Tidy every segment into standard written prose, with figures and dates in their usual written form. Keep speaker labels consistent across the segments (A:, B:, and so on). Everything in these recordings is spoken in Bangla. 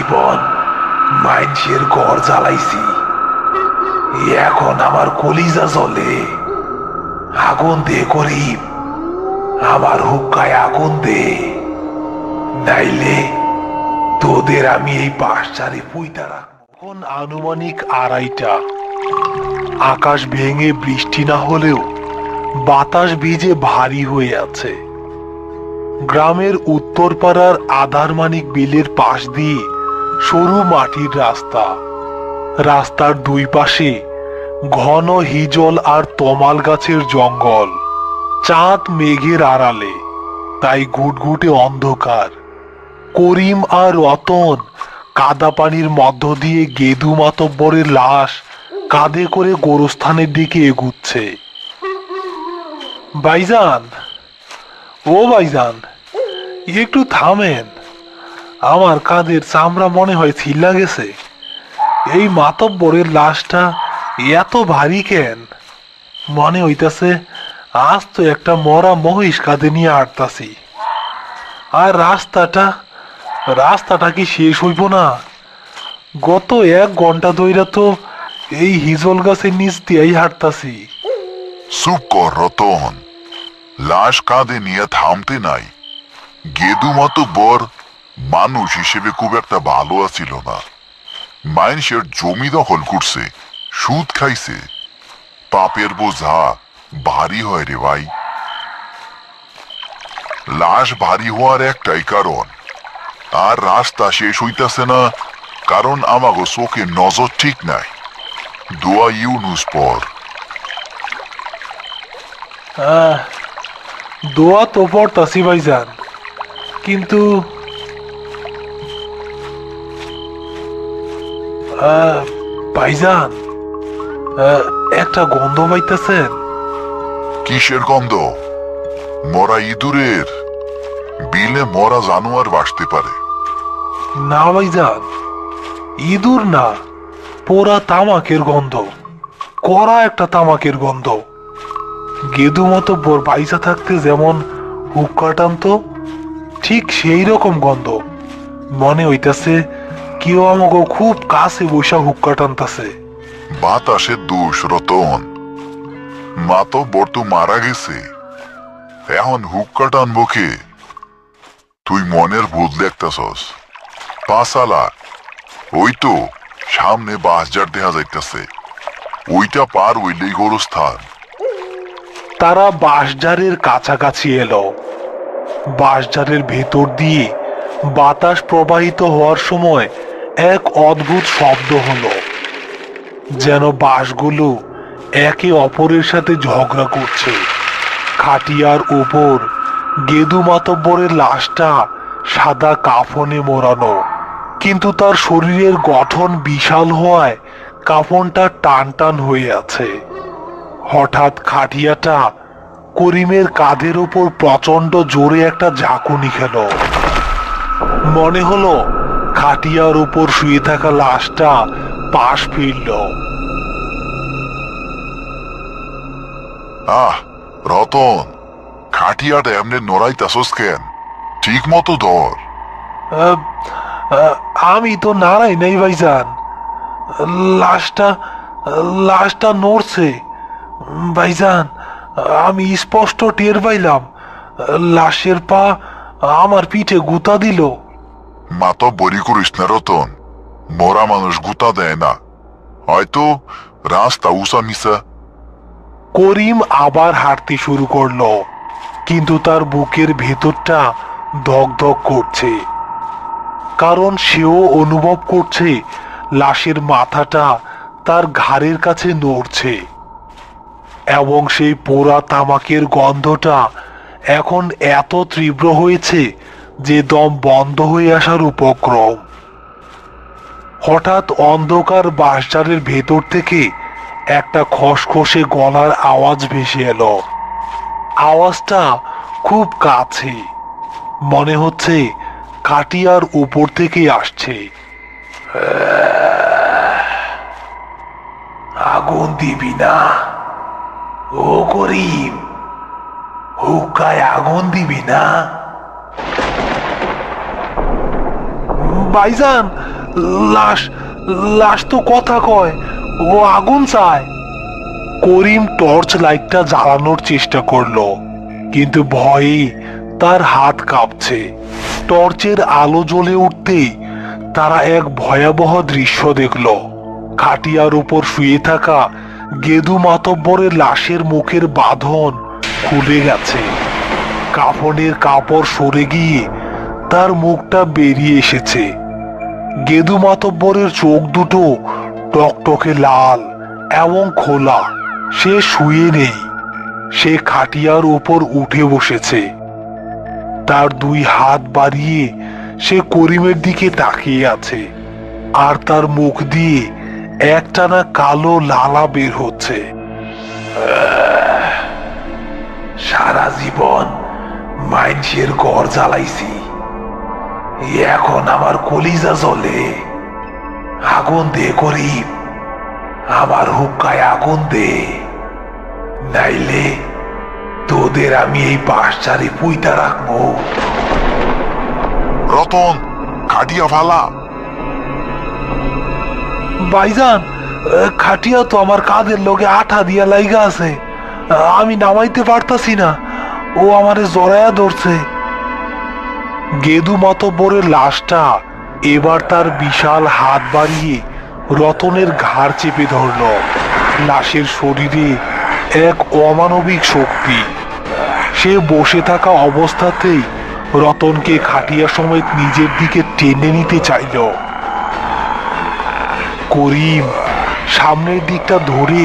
A: জীবন মানুষের ঘর জ্বালাইছি, এখন আমার কলিজা জ্বলে। আগুন দে গরিব, আমার হুক্কায় আগুন দে, নাইলে তোদের আমি এই বাঁশঝাড়ে পুইতা রাখবো। এখন আনুমানিক 2:30। আকাশ ভেঙে বৃষ্টি না হলেও বাতাস ভিজে ভারী হয়ে আছে। গ্রামের উত্তরপাড়ার আধারমানিক বিলের পাশ দিয়ে সরু মাটির রাস্তা। রাস্তার দুই পাশে ঘন হিজল আর তমাল গাছের জঙ্গল। চাঁদ মেঘের আড়ালে, তাই ঘুটঘুটে অন্ধকার। করিম আর রতন কাদা পানির মধ্য দিয়ে গেদু মাতব্বরের লাশ কাঁধে করে গোরস্থানের দিকে এগুচ্ছে। ভাইজান, ও ভাইজান, একটু থামেন, আমার কাঁধের চামড়া মনে হয় ছিলা গেছে। এই মাতব্বরের লাশটা এত ভারী কেন? মনে হইতাছে আজ তো একটা মরা মহিষ কাঁধে নিয়ে হাঁটতাছি। আর রাস্তাটা কি শেষ হইব না? গত 1 ঘন্টা ধইরা তো এই হিজল গাছের নিচ দিয়েই হাঁটতাছি।
B: চুপ কর রতন, লাশ কাঁধে নিয়ে থামতে নাই। গেদু মাতব্বর মানুষ হিসেবে খুব একটা ভালো আছিল না। মানুষের জমি দখল করছে, সুদ খাইছে। পাপের বোঝা ভারী হয় রে ভাই। লাশ ভারী হওয়ার একটাই কারণ, আর রাস্তা শেষ হইতাছে না কারণ আমাগো চোখে নজর ঠিক নাই। দোয়া ইউনুস পর।
A: দোয়া তো পড়তাছি ভাইজান, কিন্তু ভাইজান, একটা গন্ধ পাইতেছেন?
B: কিসের গন্ধ? মরা ইঁদুরের? বিলে মরা জানোয়ার বাসতে পারে।
A: না ভাইজান, ইঁদুর না, পোড়া তামাকের গন্ধ। কড়া একটা তামাকের গন্ধ। গেদু মতো বাইসা থাকতে যেমন হুক্কা টানতো, ঠিক সেই রকম গন্ধ। মনে হইতাছে কেউ আমাকে খুব কাছে বসা হুক্কা টানতাছে।
B: বাতাসের দোষ রতন, মাতব্বর তো মারা গেছে, এখন হুক্কা টানবো কে? তুই মনের ভূত দেখতাছস। পাঁচালা, ওই তো সামনে বাঁশঝাড় দেখা যাইতাছে, ওইটা পার হইলেই গোরস্থান।
A: তারা বাঁশঝাড়ের কাছাকাছি এলো। বাঁশঝাড়ের ভেতর দিয়ে বাতাস প্রবাহিত হওয়ার সময় এক অদ্ভুত শব্দ হলো, যেন বাঁশগুলো একে অপরের সাথে ঝগড়া করছে। খাটিয়ার উপর গেদু মাতব্বরের লাশটা সাদা কাফনে মোড়ানো, কিন্তু তার শরীরের গঠন বিশাল হওয়ায় কাফনটা টান টান হয়ে আছে। হঠাৎ খাটিয়াটা করিমের কাঁধের উপর প্রচন্ড জোরে একটা ঝাঁকুনি খেল। মনে হলো খাটিয়ার উপর শুয়ে থাকা লাশটা পাশ ফিরল।
B: আহ রতন, খাটিয়াটা এমনি নড়াইতাছস কেন? ঠিক মতো ধর।
A: আহ, আমি তো নাড়াই নাই ভাইজান। লাশটা লাশটা নড়ছে ভাইজান। আমি স্পষ্ট টের পাইলাম লাশের পা আমার পিঠে গুতা দিল।
B: মাতব্বরি করিস না রতন, মরা মানুষ গুতা দেয় না, হয়তো রাস্তা উঁচা মিশা।
A: করিম আবার হাঁটতে শুরু করলো, কিন্তু তার বুকের ভেতরটা ধকধক করছে, কারণ সেও অনুভব করছে লাশের মাথাটা তার ঘাড়ের কাছে নড়ছে, এবং সেই পোড়া তামাকের গন্ধটা এখন এত তীব্র হয়েছে যে দম বন্ধ হয়ে আসার উপক্রম। হঠাৎ অন্ধকার বাঁশঝাড়ের ভেতর থেকে একটা খসখসে গলার আওয়াজ ভেসে এলো। আওয়াজটা খুব কাছে, মনে হচ্ছে খাটিয়ার উপর থেকেই আসছে। আগুন দিবি না ও করিম? হুক্কায় আগুন দিবি না? ভাইজান, লাশ লাশ তো কথা কয়, ও আগুন চায়। করিম টর্চ লাইটটা জ্বালানোর চেষ্টা করলো, কিন্তু ভয়ে তার হাত কাঁপছে। টর্চের আলো জ্বলে উঠতেই তারা এক ভয়াবহ দৃশ্য দেখলো। খাটিয়ার উপর শুয়ে থাকা গেদু মাতব্বরের লাশের মুখের বাঁধন খুলে গেছে। কাফনের কাপড় সরে গিয়ে তার মুখটা বেরিয়ে এসেছে। গেদু মাতব্বরের চোখ দুটো টকটকে লাল এবং খোলা। সে শুয়ে নেই, সে খাটিয়ার উপর উঠে বসেছে। তার দুই হাত বাড়িয়ে সে করিমের দিকে তাকিয়ে আছে, আর তার মুখ দিয়ে একটানা কালো লালা বের হচ্ছে। সারা জীবন মাইনসের ঘর জ্বালাইছি, এখন আমার কলিজা জ্বলে। আগুন দে করিম, আমার হুক্কায় আগুন দে, নাইলে তোদের আমি এই বাঁশঝাড়ে পুইতা রাখবো।
B: রতন, খাটিয়া ফালা।
A: ভাইজান, খাটিয়া তো আমার কাঁধের লগে আঠা দিয়া লাইগা আছে, আমি নামাইতে পারতাছি না, ও আমারে জড়ায়া ধরছে। গেদু মাতব্বরের লাশটা এবার তার বিশাল হাত বাড়িয়ে রতনের ঘাড় চেপে ধরল। লাশের শরীরে এক অমানবিক শক্তি। সে বসে থাকা অবস্থাতেই রতনকে খাটিয়া সমেত নিজের দিকে টেনে নিতে চাইল। করিম সামনের দিকটা ধরে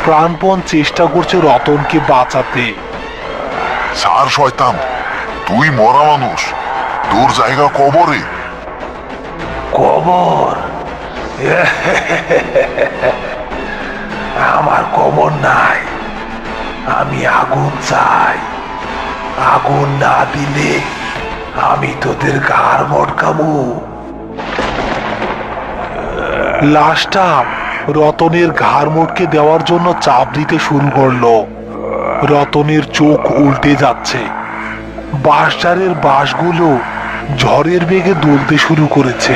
A: প্রাণপণ চেষ্টা করছে রতনকে বাঁচাতে।
B: সার শয়তান, তুই মরা মানুষ, তোর জায়গা কবরে।
A: কবর? আমার কবর নাই, আমি আগুন চাই। আগুন না দিলে আমি তোদের ঘাড় মটকাবো। লাশটা রতনের ঘাড় মোটকে দেওয়ার জন্য চাপ দিতে শুরু করলো। রতনের চোখ উল্টে যাচ্ছে। বাঁশঝাড়ের বাঁশগুলো ঝড়ের বেগে দুলতে শুরু করেছে,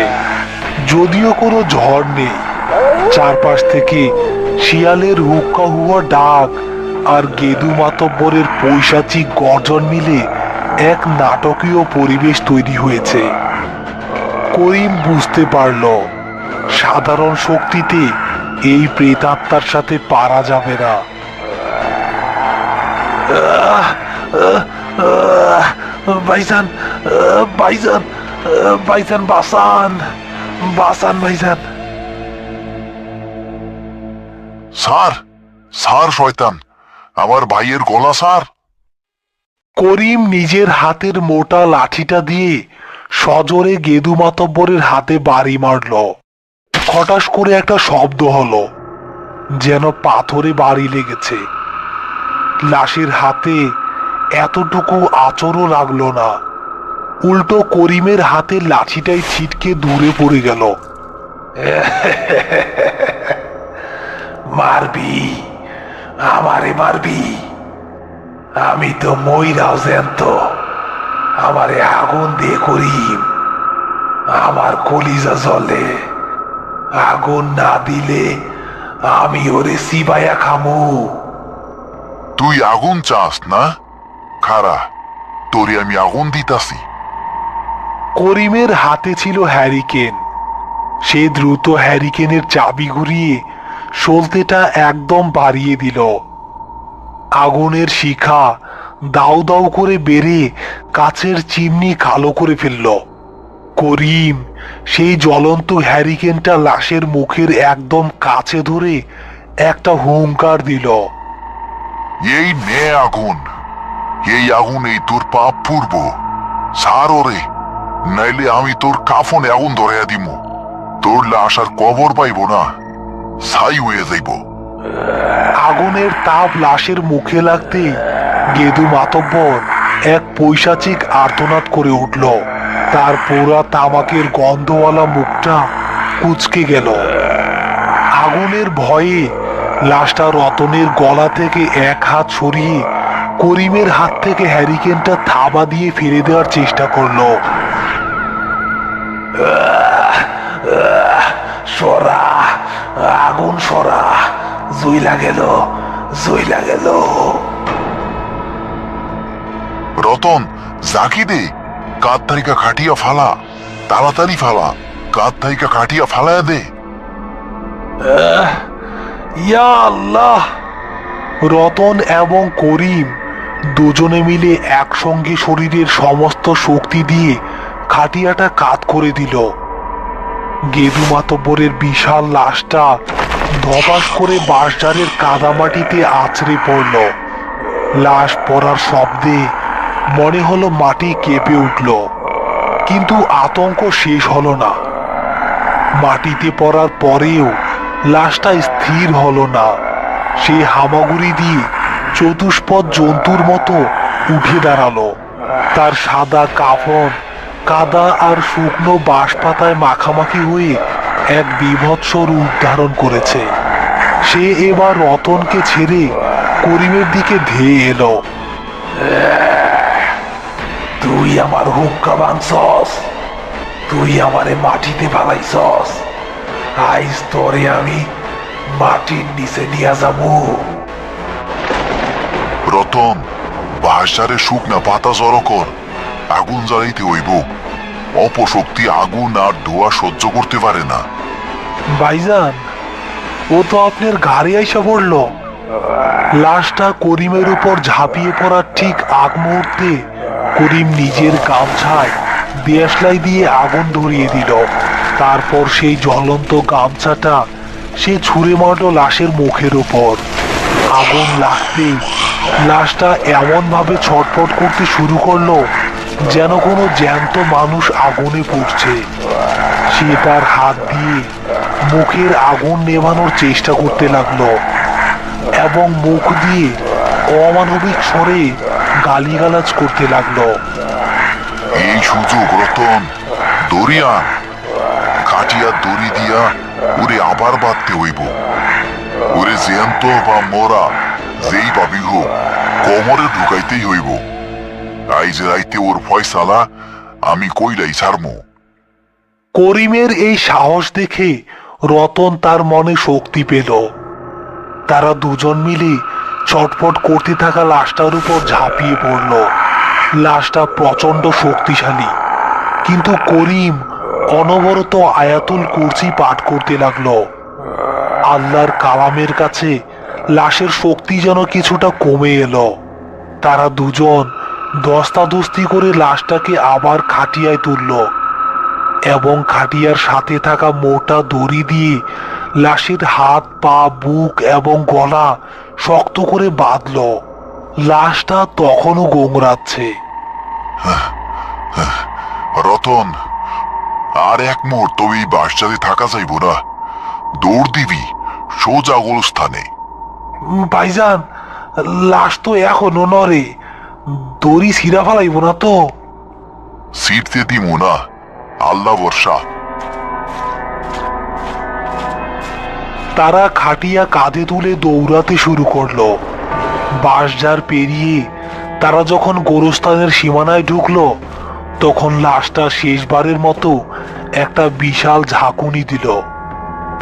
A: যদিও কোনো ঝড় নেই। চারপাশ থেকে শিয়ালের হুক্কা হুয়া ডাক আর গেদু মাতব্বরের পৈশাচিক গর্জন মিলে এক নাটকীয় পরিবেশ তৈরি হয়েছে। করিম বুঝতে পারল, সাধারণ শক্তিতে এই প্রেতাত্মার সাথে পারা যাবে না। ভাইজান, ভাইজান, ভাইজান, বাঁচান, বাঁচান ভাইজান।
B: সার, সার শয়তান, আমার ভাইয়ের গলা সার।
A: করিম নিজের হাতের মোটা লাঠিটা দিয়ে সজোরে গেদু মাতব্বরের হাতে বাড়ি মারল। হঠাৎ করে একটা শব্দ হলো, যেন পাথরে বাড়ি লেগেছে। লাশের হাতে এতটুকু আঁচড়ও লাগলো না, উল্টো করিমের হাতের লাঠিটাই ছিটকে দূরে পড়ে গেল। মারবি, আমারে মারবি? আমি তো মইরাও জ্যান্ত, আমারে আগুন দিয়ে করিম, আমার কলিজা জ্বলে। আগুন না দিলে আমি ওরে সিবায়া খামু।
B: তুই আগুন চাস না? খারা, তোরে আমি আগুন দিতাছি।
A: করিমের হাতে ছিল হ্যারিকেন। সে দ্রুত হ্যারিকেনের চাবি ঘুরিয়ে সলতেটা একদম বাড়িয়ে দিল। আগুনের শিখা দাউ দাউ করে বেড়ে কাছের চিমনি কালো করে ফেলল। করিম সেই জ্বলন্ত হ্যারিকেনটা লাশের মুখের একদম কাছে ধরে একটা হুঙ্কার দিল।
B: এই নে আগুন, এই আগুনেই তোর পাপ পূর্ব। সার ওরে, নাইলে আমি তোর কাফনে আগুন ধরাইয়া দিমু। তোর লাশ আর কবর পাইব না, ছাই হয়ে যাইব।
A: আগুনের তাপ লাশের মুখে লাগতেই গেদু মাতব্বর এক পৈশাচিক আর্তনাদ করে উঠল। তার পোড়া তামাকের গন্ধওয়ালা মুখটা কুঁচকে গেল। আগুনের ভয়ে লাশটা রতনের গলা থেকে এক হাত সরিয়ে করিমের হাত থেকে হ্যারিকেনটা থাবা দিয়ে ফিরে দেওয়ার চেষ্টা করলো। সরা, আগুন সরা, জুইলা গেল, জুইলা গেল।
B: রতন, জাকি দে, কাঁধ থাইকা কাটিয়া ফালা, তাড়াতাড়ি ফালা, কাঁধ থাইকা কাটিয়া ফালায়া দে।
A: ইয়া আল্লাহ! রতন এবং করিম দুজনে মিলে একসঙ্গে শরীরের সমস্ত শক্তি দিয়ে খাটিয়াটা কাত করে দিল। গেদু মাতব্বরের বিশাল লাশটা ধপাস করে বাঁশঝাড়ের কাদামাটিতে আছড়ে পড়ল। লাশ পড়ার শব্দে মনে হলো মাটি কেঁপে উঠল, কিন্তু আতঙ্ক শেষ হলো না। মাটিতে পড়ার পরেও লাশটা স্থির হলো না। সে হামাগুড়ি দিয়ে চতুষ্পদ জন্তুর মতো উঠে দাঁড়ালো। তার সাদা কাফন কাদা আর শুকনো বাঁশ পাতায় মাখামাখি হয়ে এক বীভৎস রূপ ধারণ করেছে। সে এবার রতনকে ছেড়ে করিমের দিকে ধেয়ে এলো। তুই আমার হুক্কা ভাঙছস, তুই আমারে মাটিতে ফালাইছস, আইজ তোরে আমি মাটির নিচে নিয়ে যাবো।
B: রতন, বাঁশঝাড়ে শুকনা পাতা জড়ো কর, আগুন জ্বালাইতে হইব। অপশক্তি আগুন আর ধোঁয়া সহ্য করতে পারে না।
A: ভাইজান, ও তো আপনার ঘাড়ে আইসা পড়লো। লাশটা করিমের উপর ঝাঁপিয়ে পড়ার ঠিক আগ মুহূর্তে করিম নিজের গামছায় দেশলাই দিয়ে আগুন ধরিয়ে দিল। তারপর সেই জ্বলন্ত গামছাটা সে ছুঁড়ে মারল লাশের মুখের উপর। আগুন লাগতেই লাশটা এমন ভাবে ছটফট করতে শুরু করলো যেন কোনো জ্যান্ত মানুষ আগুনে পুড়ছে। সে তার হাত দিয়ে মুখের আগুন নেভানোর চেষ্টা করতে লাগলো এবং মুখ দিয়ে অমানবিক স্বরে গালিগালাজ করতে লাগলো।
B: এই সুযোগ রতন, দড়িয়া কাটিয়া দড়ি দিয়া ওরে আবার বাঁধতে হইব। ওরে জ্যান্ত বা মরা যেই ভাবি হোক কোমরে ঢুকাইতেই হইব। আইজ রাইতে ওর ফয়সালা আমি কইলাই ছাড়মু।
A: করিমের এই সাহস দেখে রতন তার মনে শক্তি পেল। তারা দুজন মিলে চটপট করতে থাকা লাশটার উপর ঝাঁপিয়ে পড়ল। লাশটা প্রচন্ড শক্তিশালী, কিন্তু করিম অনবরত আয়াতুল কুরসি পাঠ করতে লাগলো। আল্লাহর কালামের কাছে লাশের শক্তি যেন কিছুটা কমে এলো। তারা দুজন দস্তাদস্তি করে লাশটাকে আবার খাটিয়ায় তুলল এবং খাটিয়ার সাথে থাকা মোটা দড়ি দিয়ে লাশের হাত, পা, বুক এবং গলা শক্ত করে বাঁধল। লাশটা তখনও গোংরাচ্ছে।
B: রতন, আর এক মুহূর্ত এই বাঁশঝাড়ে থাকা যাইব না। দৌড় দিবি সোজা গোলস্থানে।
A: ভাইজান, লাশ তো এখনো নড়ে, দড়ি ছিঁড়া ফেলাইব না তো?
B: সিটতে দিমু না, আল্লাহ বর্ষা।
A: তারা খাটিয়া কাঁধে তুলে দৌড়াতে শুরু করলো। বাঁশঝাড় পেরিয়ে তারা যখন গোরস্থানের সীমানায় ঢুকলো, তখন লাশটা শেষবারের মতো একটা বিশাল ঝাঁকুনি দিল।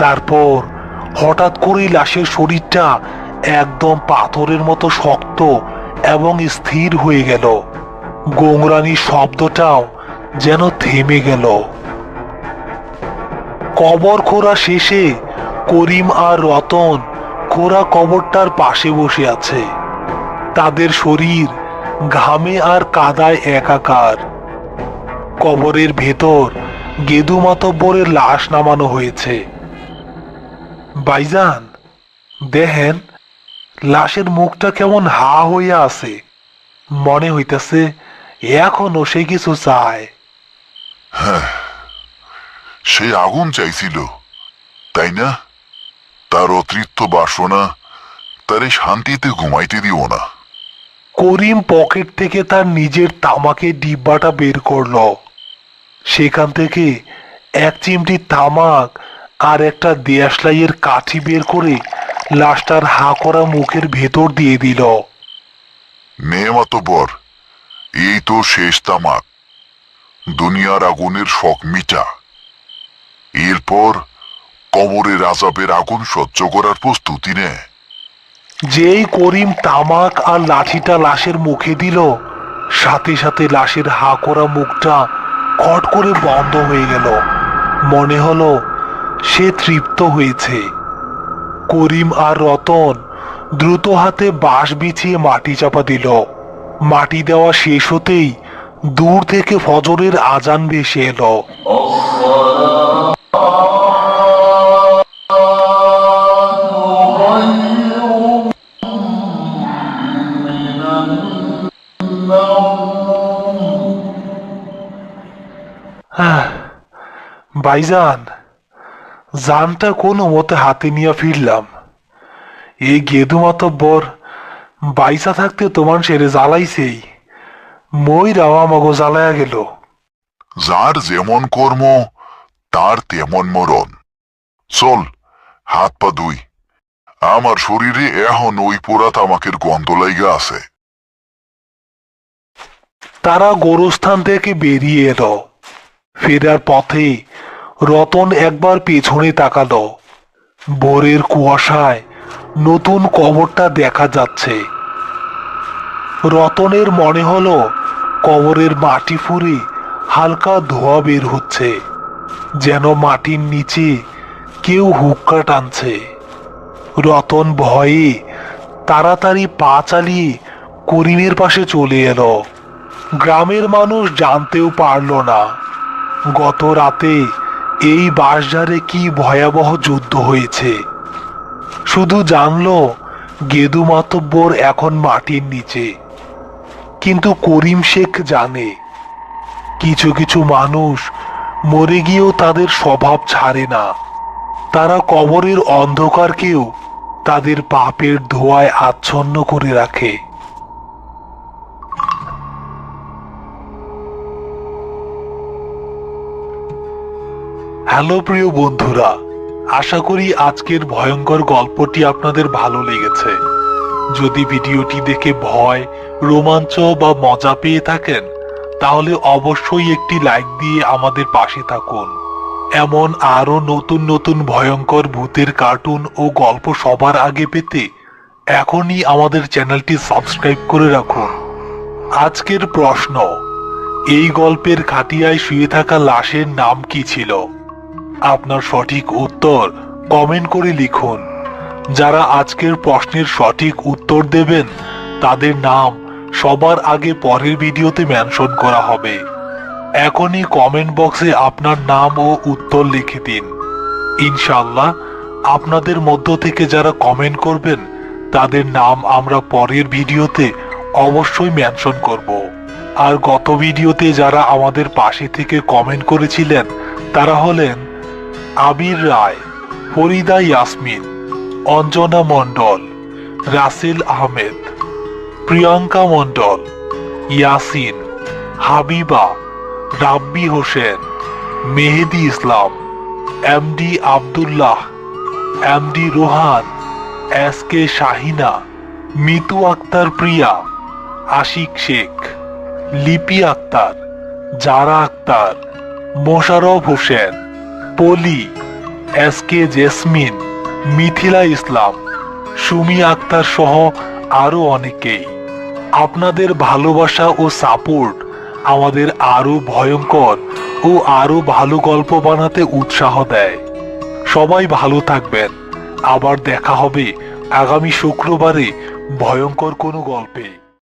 A: তারপর হঠাৎ করেই লাশের শরীরটা একদম পাথরের মতো শক্ত এবং স্থির হয়ে গেল। গোংরানির শব্দটাও যেন থেমে গেল। কবর খোঁড়া শেষে করিম আর রতন খোঁড়া কবরটার পাশে বসে আছে। তাদের শরীর ঘামে আর কাদায় একাকার। কবরের ভেতর গেদু মাতব্বরের লাশ নামানো হয়েছে। ভাইজান, দেখেন লাশের মুখটা কেমন হা হইয়া আছে। মনে হইতেছে এখনো সে কিছু চায়।
B: সে আগুন চাইছিল, তাই না? তার অতৃপ্ত বাসনা তারে শান্তিতে ঘুমাইতে দিও না।
A: করিম পকেট থেকে তার নিজের তামাকের ডিব্বাটা বের করলো। সেখান থেকে এক চিমটি তামাক আর একটা দেশলাইয়ের কাঠি বের করে লাশটার হা করা মুখের ভেতর দিয়ে দিল।
B: নে মাতব্বর, এই তো শেষ তামাক। দুনিয়ার আগুনের শখ মিটা। এরপর কবরের আযাবের আগুন সহ্য করার প্রস্তুতি নেয়।
A: যেই করিম তামাক আর লাঠিটা লাশের মুখে দিল, সাথে সাথে লাশের হা করা মুখটা খট করে বন্ধ হয়ে গেল। মনে হলো সে তৃপ্ত হয়েছে। করিম আর রতন দ্রুত হাতে বাঁশ বিছিয়ে মাটি চাপা দিল। মাটি দেওয়া শেষ হতেই দূর থেকে ফজরের আজান ভেসে এলো। ভাইজান, জানটা কোনো মতে হাতে নিয়ে ফিরলাম। এই গেদু মাতব্বর বাইসা থাকতে তোমার সেরে জ্বালাইছেই, মইরাও আমাগো জ্বালায়া গেল।
B: যার যেমন কর্ম তার তেমন মরণ। চল, হাত পা ধুই। আমার শরীরে এখন ওই পোড়া তামাকের গন্ধ লাইগা আছে।
A: তারা গোরস্থান থেকে বেরিয়ে এলো। ফেরার পথে রতন একবার পেছনে তাকালো। ভোরের কুয়াশায় নতুন কবরটা দেখা যাচ্ছে। রতনের মনে হলো কবরের মাটি ফুঁড়ে হালকা ধোঁয়া বের হচ্ছে, যেন মাটির নিচে কেউ হুক্কা টানছে। রতন ভয়ে তাড়াতাড়ি পা চালিয়ে করিমের পাশে চলে এলো। গ্রামের মানুষ জানতেও পারল না গত রাতে এই বাঁশঝাড়ে কি ভয়াবহ যুদ্ধ হয়েছে। শুধু জানলো গেদু মাতব্বর এখন মাটির নিচে। কিন্তু করিম শেখ জানে কিছু কিছু মানুষ মরে গিয়েও তাদের স্বভাব ছাড়ে না। তারা কবরের অন্ধকারকেও তাদের পাপের ধোঁয়ায় আচ্ছন্ন করে রাখে। হ্যালো প্রিয় বন্ধুরা, আশা করি আজকের ভয়ঙ্কর গল্পটি আপনাদের ভালো লেগেছে। যদি ভিডিওটি দেখে ভয়, রোমাঞ্চ বা মজা পেয়ে থাকেন, তাহলে অবশ্যই একটি লাইক দিয়ে আমাদের পাশে থাকুন। এমন আরো নতুন নতুন ভয়ঙ্কর ভূতের কার্টুন ও গল্প সবার আগে পেতে এখনই আমাদের চ্যানেলটি সাবস্ক্রাইব করে রাখুন। আজকের প্রশ্ন, এই গল্পের খাটিয়ায় শুয়ে থাকা লাশের নাম কি ছিল? আপনার সঠিক উত্তর কমেন্ট করে লিখুন। যারা আজকের প্রশ্নের সঠিক উত্তর দেবেন তাদের নাম সবার আগে পরের ভিডিওতে মেনশন করা হবে। এখনই কমেন্ট বক্সে আপনার নাম ও উত্তর লিখে দিন। ইনশাআল্লাহ আপনাদের মধ্য থেকে যারা কমেন্ট করবেন তাদের নাম আমরা পরের ভিডিওতে অবশ্যই মেনশন করব। আর গত ভিডিওতে যারা আমাদের পাশে থেকে কমেন্ট করেছিলেন তারা হলেন Abir Roy, Farida Yasmin, Anjana Mondal, Rasel Ahmed, Priyanka Mondal, Yasin, Habiba, Rabbi Hossain, Mehedi Islam, MD Abdullah, MD Rohan, SK Shahina, Mitu Akter Priya, Ashik Sheikh, Lipi Akter, Zara Akter, Mosharraf Hossain, Poly, SK Jesmin, Mithila Islam, Sumi Akter সহ আরো অনেকেই। আপনাদের ভালোবাসা ও সাপোর্ট আমাদের আরো ভয়ঙ্কর ও আরো ভালো গল্প বানাতে উৎসাহ দেয়। সবাই ভালো থাকবেন। আবার দেখা হবে আগামী শুক্রবারে ভয়ঙ্কর কোনো গল্পে।